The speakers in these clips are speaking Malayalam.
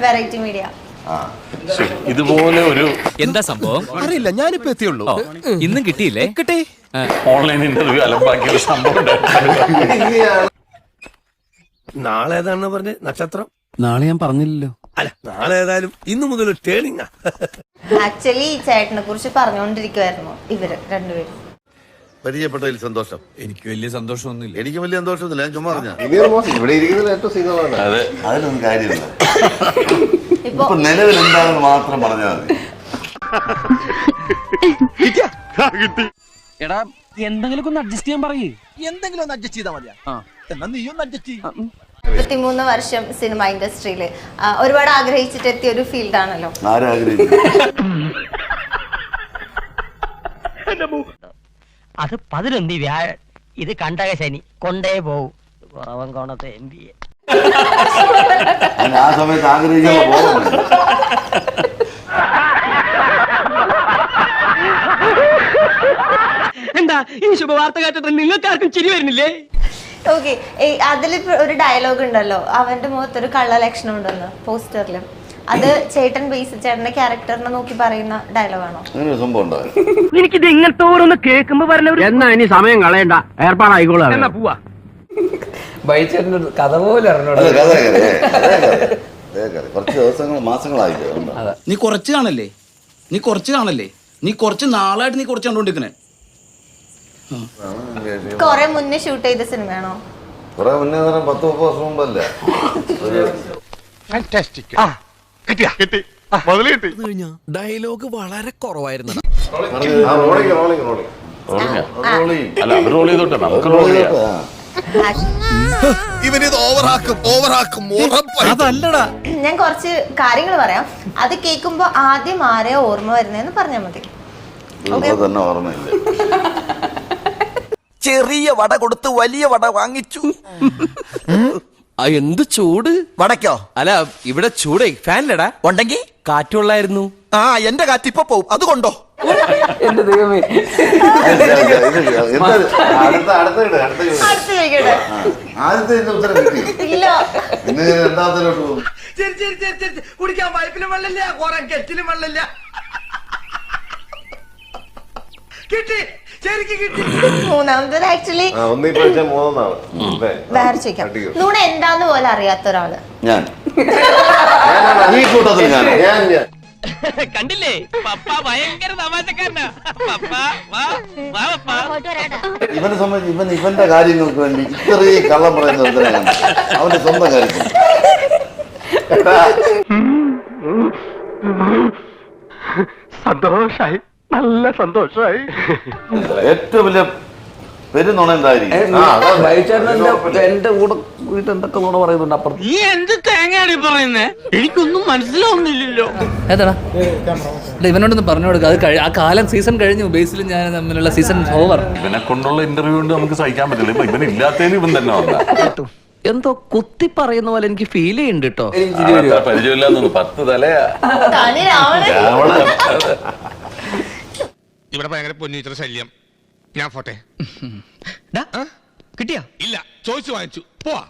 Variety media. ഇതുപോലെ ഒരു എന്താ സംഭവം അറിയില്ല, ഞാനിപ്പോ എത്തിയുള്ളൂ. ഇന്നും കിട്ടിയില്ലേ? കിട്ടി. ഓൺലൈൻ ഇന്റർവ്യൂ അലമ്പാക്കിയ ഒരു സംഭവം. നാളെ ഏതാണെന്ന് പറഞ്ഞ് നക്ഷത്രം? നാളെ ഞാൻ പറഞ്ഞില്ലല്ലോ. അല്ല, നാളെ ഏതായാലും ഇന്നു മുതൽ ടേണിംഗ്. ആക്ച്വലി ഈ ചേട്ടനെ കുറിച്ച് പറഞ്ഞുകൊണ്ടിരിക്കുവായിരുന്നു ഇവര് രണ്ടുപേരും. പരിചയപ്പെട്ടതിൽ സന്തോഷം. എനിക്ക് വലിയ സന്തോഷമൊന്നുമില്ല. എനിക്ക് വലിയ സന്തോഷമൊന്നുമില്ല, ഞാൻ ചുമ്മാ പറഞ്ഞ ഇവിടെ ഇരിക്കുന്നതിൽ ഏറ്റവും സീനിയറാണ്. അതെ, അതിലൊന്നും കാര്യമില്ല. ഇപ്പൊ നിലവിൽ എന്താണെന്ന് മാത്രം പറഞ്ഞാൽ മതി. എടാ, എന്തെങ്കിലും ഒന്ന് അഡ്ജസ്റ്റ് ചെയ്യാൻ പറയേ. എന്തെങ്കിലും ഒന്ന് അഡ്ജസ്റ്റ് ചെയ്താൽ മതിയാ. എന്നാ നീ ഒന്ന് അഡ്ജസ്റ്റ് ചെയ്യും. 23 വർഷം സിനിമ ഇൻഡസ്ട്രിയിൽ ഒരുപാട് ആഗ്രഹിച്ചിട്ട് എത്തിയ ഒരു ഫീൽഡാണല്ലോ. അത് 11 വ്യാഴം, ഇത് കണ്ടക ശനി, കൊണ്ടേ പോവും. കുറവൻ കോണത്തെ MBA. ആ സമയത്ത് ആഗ്രഹിക്കുമ്പോ എന്താ ഈ ശുഭവാർത്ത കേട്ടിട്ട് നിങ്ങൾക്കാർക്കും ചിരി വരുന്നില്ലേ? ഓക്കെ, അതിൽ ഒരു ഡയലോഗ് ഉണ്ടല്ലോ, അവന്റെ മുഖത്തൊരു കള്ള ലക്ഷണം ഉണ്ടെന്ന് പോസ്റ്ററിലും. അത് ചേട്ടൻ ചേട്ടന്റെ ക്യാരക്ടറിനെ നോക്കി പറയുന്ന ഡയലോഗാണോ? അങ്ങനെ ഒരു സംഭവം ഉണ്ടാവും. എനിക്കിത് ഇങ്ങനത്തെ ഓരോന്ന് കേൾക്കുമ്പോ പറഞ്ഞ എന്നാ ഇനി സമയം കളയണ്ട, ഏർപ്പാടായിക്കോളാം. എന്നാ പോവാ. ബൈച്ചേട്ടൻ്റെ കഥ പോലെ കുറച്ച് ദിവസങ്ങൾ മാസങ്ങളായില്ലേ. നീ കുറച്ച് കാണല്ലേ, നീ കുറച്ച് നാളായിട്ട് നീ കുറച്ച് കണ്ടോണ്ടിരിക്കണേ. കൊറേ മുന്നേ ഷൂട്ട് ചെയ്ത സിനിമയാണോ? കുറെ മുന്നേ 10-30 വർഷം മുമ്പല്ലേ. ഡയലോഗ് വളരെ കുറവായിരുന്നു. അല്ല, അത് റോൾ ചെയ്തോട്ടെ, നമുക്ക് റോൾ ചെയ്യാം. ഇവനിത് ഓവറാക്കും. അതല്ലടാ, ഞാൻ കുറച്ച് കാര്യങ്ങൾ പറയാം. അത് കേൾക്കുമ്പോ ആദ്യം ആരെയോ ഓർമ്മ വരുന്നതെന്ന് പറഞ്ഞാൽ മതി. തന്നെ ഓർമ്മയില്ല. ചെറിയ വട കൊടുത്ത് വലിയ വട വാങ്ങിച്ചു. എന്ത് ചൂട് വടക്കോ? അല്ല, ഇവിടെ ചൂടേ ഫാനിലടാ. ഉണ്ടെങ്കിൽ കാറ്റുള്ളായിരുന്നു. എന്റെ കാറ്റ് ഇപ്പൊ പോവും, അതുകൊണ്ടോ? എന്റെ ദൈവമേ. കുടിക്കാൻ പൈപ്പിലും വെള്ളമില്ല, കുറെ കെറ്റിലും വെള്ളമില്ല. കിട്ടി, ശരിക്കും കിട്ടി. മൂന്നാമത് ആക്ച്വലി വേറെ ചോദിക്കാം. നൂണ എന്താന്ന് പോലെ അറിയാത്ത ഒരാള് ഞാൻ ഈ കൂട്ടത്തിൽ കണ്ടില്ലേ, പപ്പ ഭയങ്കര തമാശക്കാരനാ. ഇവനെ സംബന്ധിച്ച് ഇവന്റെ കാര്യങ്ങൾക്ക് വേണ്ടി ഇത്രയും കള്ളം പറയുന്ന അവന്റെ സ്വന്തം കാര്യത്തിൽ സന്തോഷായി, നല്ല സന്തോഷായി. ഏറ്റവും വലിയ പെരുന്നുണ എന്തായിരിക്കും? എന്റെ കൂടെ കൂടിയിട്ട് എന്തൊക്കെ നുണ പറയുന്നുണ്ട് അപ്പുറത്ത്. നീ എന്ത് തേങ്ങയാണ് പറയുന്നേ? എനിക്കൊന്നും മനസ്സിലാവുന്നില്ലല്ലോ. ഏതാടാ ഇവനോടൊന്ന് പറഞ്ഞു കൊടുക്കുക. അത് ആ കാലം സീസൺ കഴിഞ്ഞു. ബേസിലും ഞാൻ തമ്മിലുള്ള സീസൺ ഓവർ. ഇവനെ കൊണ്ടുള്ള ഇന്റർവ്യൂ കൊണ്ട് നമുക്ക് സഹിക്കാൻ പറ്റില്ല. ഇപ്പൊ ഇവൻ ഇല്ലാത്തതിന് ഇവൻ തന്നെ വന്ന എന്തോ കുത്തി പറയുന്ന പോലെ എനിക്ക് ഫീൽ ചെയ്യുന്നുണ്ട് കേട്ടോ. പരിചയമില്ലാന്ന് 10 തലയാ. ഇവിടെ ഭയങ്കര പൊന്നിച്ചിട്ട് ശല്യം. ഞാൻ പോട്ടെ. കിട്ടിയാ? ഇല്ല, ചോദിച്ചു വാങ്ങിച്ചു. പോവാ.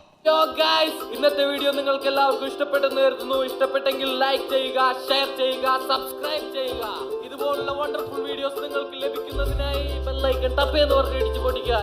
ഇന്നത്തെ വീഡിയോ നിങ്ങൾക്ക് എല്ലാവർക്കും ഇഷ്ടപ്പെട്ടെന്ന് കരുതുന്നു. ഇഷ്ടപ്പെട്ടെങ്കിൽ ലൈക്ക് ചെയ്യുക, ഷെയർ ചെയ്യുക, സബ്സ്ക്രൈബ് ചെയ്യുക. ഇതുപോലുള്ള വണ്ടർഫുൾ വീഡിയോസ് നിങ്ങൾക്ക് ലഭിക്കുന്നതിനായി ബെൽ ഐക്കൺ ടപ്പ് എന്ന് പറഞ്ഞ് ഇടിച്ചു പൊടിക്കുക.